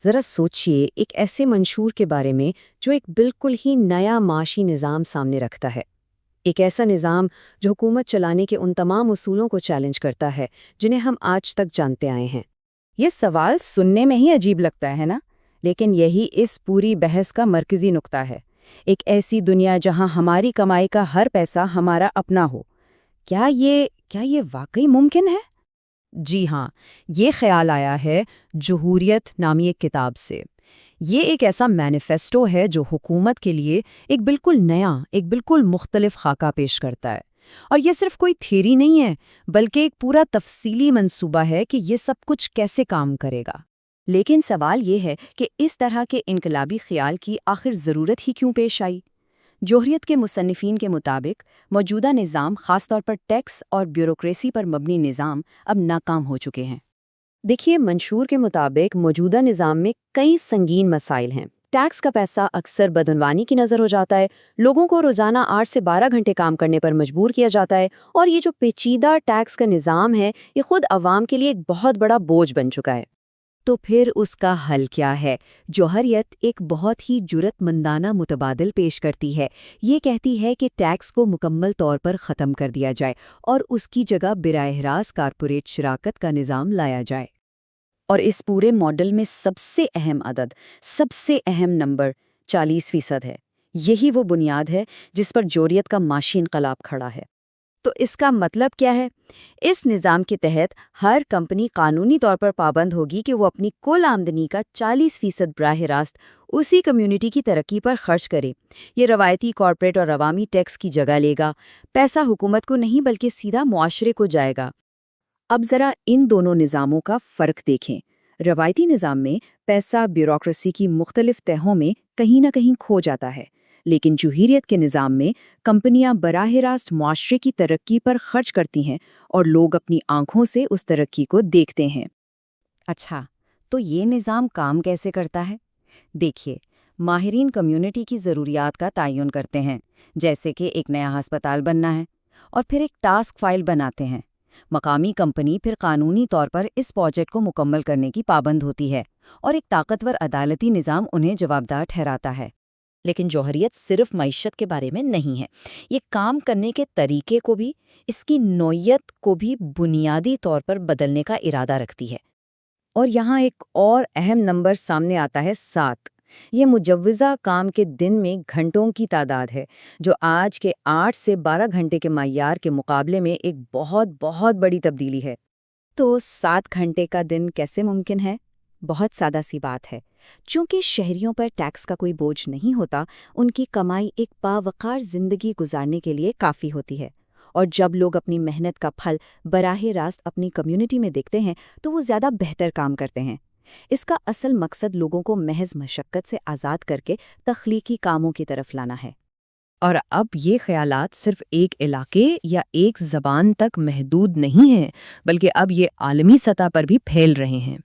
ذرا سوچئے ایک ایسے منشور کے بارے میں جو ایک بالکل ہی نیا معاشی نظام سامنے رکھتا ہے۔ ایک ایسا نظام جو حکومت چلانے کے ان تمام اصولوں کو چیلنج کرتا ہے جنہیں ہم آج تک جانتے آئے ہیں۔ یہ سوال سننے میں ہی عجیب لگتا ہے نا، لیکن یہی اس پوری بحث کا مرکزی نقطہ ہے۔ ایک ایسی دنیا جہاں ہماری کمائی کا ہر پیسہ ہمارا اپنا ہو، کیا یہ واقعی ممکن ہے؟ جی ہاں، یہ خیال آیا ہے جمہوریت نامی ایک کتاب سے۔ یہ ایک ایسا مینیفیسٹو ہے جو حکومت کے لیے ایک بالکل نیا، ایک بالکل مختلف خاکہ پیش کرتا ہے۔ اور یہ صرف کوئی تھیوری نہیں ہے، بلکہ ایک پورا تفصیلی منصوبہ ہے کہ یہ سب کچھ کیسے کام کرے گا۔ لیکن سوال یہ ہے کہ اس طرح کے انقلابی خیال کی آخر ضرورت ہی کیوں پیش آئی؟ جوہریت کے مصنفین کے مطابق موجودہ نظام، خاص طور پر ٹیکس اور بیوروکریسی پر مبنی نظام، اب ناکام ہو چکے ہیں۔ دیکھیے، منشور کے مطابق موجودہ نظام میں کئی سنگین مسائل ہیں۔ ٹیکس کا پیسہ اکثر بدعنوانی کی نظر ہو جاتا ہے، لوگوں کو روزانہ 8 سے 12 گھنٹے کام کرنے پر مجبور کیا جاتا ہے، اور یہ جو پیچیدہ ٹیکس کا نظام ہے یہ خود عوام کے لیے ایک بہت بڑا بوجھ بن چکا ہے۔ تو پھر اس کا حل کیا ہے؟ جوہریت ایک بہت ہی جرأت مندانہ متبادل پیش کرتی ہے۔ یہ کہتی ہے کہ ٹیکس کو مکمل طور پر ختم کر دیا جائے اور اس کی جگہ براہ راست کارپوریٹ شراکت کا نظام لایا جائے۔ اور اس پورے ماڈل میں سب سے اہم عدد، سب سے اہم نمبر 40% ہے۔ یہی وہ بنیاد ہے جس پر جوہریت کا معاشی انقلاب کھڑا ہے۔ تو اس کا مطلب کیا ہے؟ اس نظام کے تحت ہر کمپنی قانونی طور پر پابند ہوگی کہ وہ اپنی کل آمدنی کا 40% براہ راست اسی کمیونٹی کی ترقی پر خرچ کرے۔ یہ روایتی کارپوریٹ اور عوامی ٹیکس کی جگہ لے گا۔ پیسہ حکومت کو نہیں بلکہ سیدھا معاشرے کو جائے گا۔ اب ذرا ان دونوں نظاموں کا فرق دیکھیں۔ روایتی نظام میں پیسہ بیوروکریسی کی مختلف تہوں میں کہیں نہ کہیں کھو جاتا ہے، لیکن جوہریت کے نظام میں کمپنیاں براہ راست معاشرے کی ترقی پر خرچ کرتی ہیں اور لوگ اپنی آنکھوں سے اس ترقی کو دیکھتے ہیں۔ اچھا، تو یہ نظام کام کیسے کرتا ہے؟ دیکھیے، ماہرین کمیونٹی کی ضروریات کا تعین کرتے ہیں، جیسے کہ ایک نیا ہسپتال بننا ہے، اور پھر ایک ٹاسک فائل بناتے ہیں۔ مقامی کمپنی پھر قانونی طور پر اس پروجیکٹ کو مکمل کرنے کی پابند ہوتی ہے، اور ایک طاقتور عدالتی نظام انہیں جوابدار ٹھہراتا ہے۔ لیکن جوہریت صرف معیشت کے بارے میں نہیں ہے، یہ کام کرنے کے طریقے کو بھی، اس کی نوعیت کو بھی بنیادی طور پر بدلنے کا ارادہ رکھتی ہے۔ اور یہاں ایک اور اہم نمبر سامنے آتا ہے 7۔ یہ مجوزہ کام کے دن میں گھنٹوں کی تعداد ہے، جو آج کے 8 سے 12 گھنٹے کے معیار کے مقابلے میں ایک بہت بہت بڑی تبدیلی ہے۔ تو 7 گھنٹے کا دن کیسے ممکن ہے؟ بہت سادہ سی بات ہے۔ چونکہ شہریوں پر ٹیکس کا کوئی بوجھ نہیں ہوتا، ان کی کمائی ایک باوقار زندگی گزارنے کے لیے کافی ہوتی ہے، اور جب لوگ اپنی محنت کا پھل براہ راست اپنی کمیونٹی میں دیکھتے ہیں تو وہ زیادہ بہتر کام کرتے ہیں۔ اس کا اصل مقصد لوگوں کو محض مشقت سے آزاد کر کے تخلیقی کاموں کی طرف لانا ہے۔ اور اب یہ خیالات صرف ایک علاقے یا ایک زبان تک محدود نہیں ہیں، بلکہ اب یہ عالمی سطح پر بھی پھیل رہے ہیں۔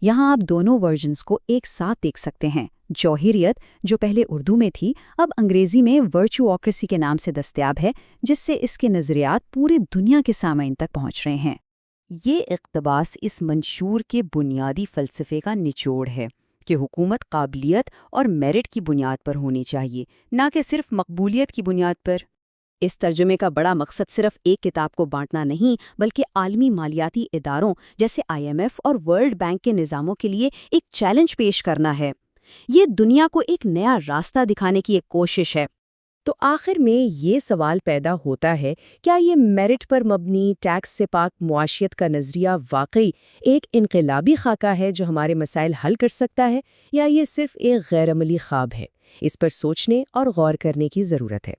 یہاں آپ دونوں ورژنز کو ایک ساتھ دیکھ سکتے ہیں۔ جوہریت، جو پہلے اردو میں تھی، اب انگریزی میں ورچووکریسی کے نام سے دستیاب ہے، جس سے اس کے نظریات پوری دنیا کے سامعین تک پہنچ رہے ہیں۔ یہ اقتباس اس منشور کے بنیادی فلسفے کا نچوڑ ہے کہ حکومت قابلیت اور میرٹ کی بنیاد پر ہونی چاہیے، نہ کہ صرف مقبولیت کی بنیاد پر۔ اس ترجمے کا بڑا مقصد صرف ایک کتاب کو بانٹنا نہیں، بلکہ عالمی مالیاتی اداروں جیسے IMF اور ورلڈ بینک کے نظاموں کے لیے ایک چیلنج پیش کرنا ہے۔ یہ دنیا کو ایک نیا راستہ دکھانے کی ایک کوشش ہے۔ تو آخر میں یہ سوال پیدا ہوتا ہے، کیا یہ میرٹ پر مبنی ٹیکس سے پاک معاشیت کا نظریہ واقعی ایک انقلابی خاکہ ہے جو ہمارے مسائل حل کر سکتا ہے، یا یہ صرف ایک غیر عملی خواب ہے؟ اس پر سوچنے اور غور کرنے کی ضرورت ہے۔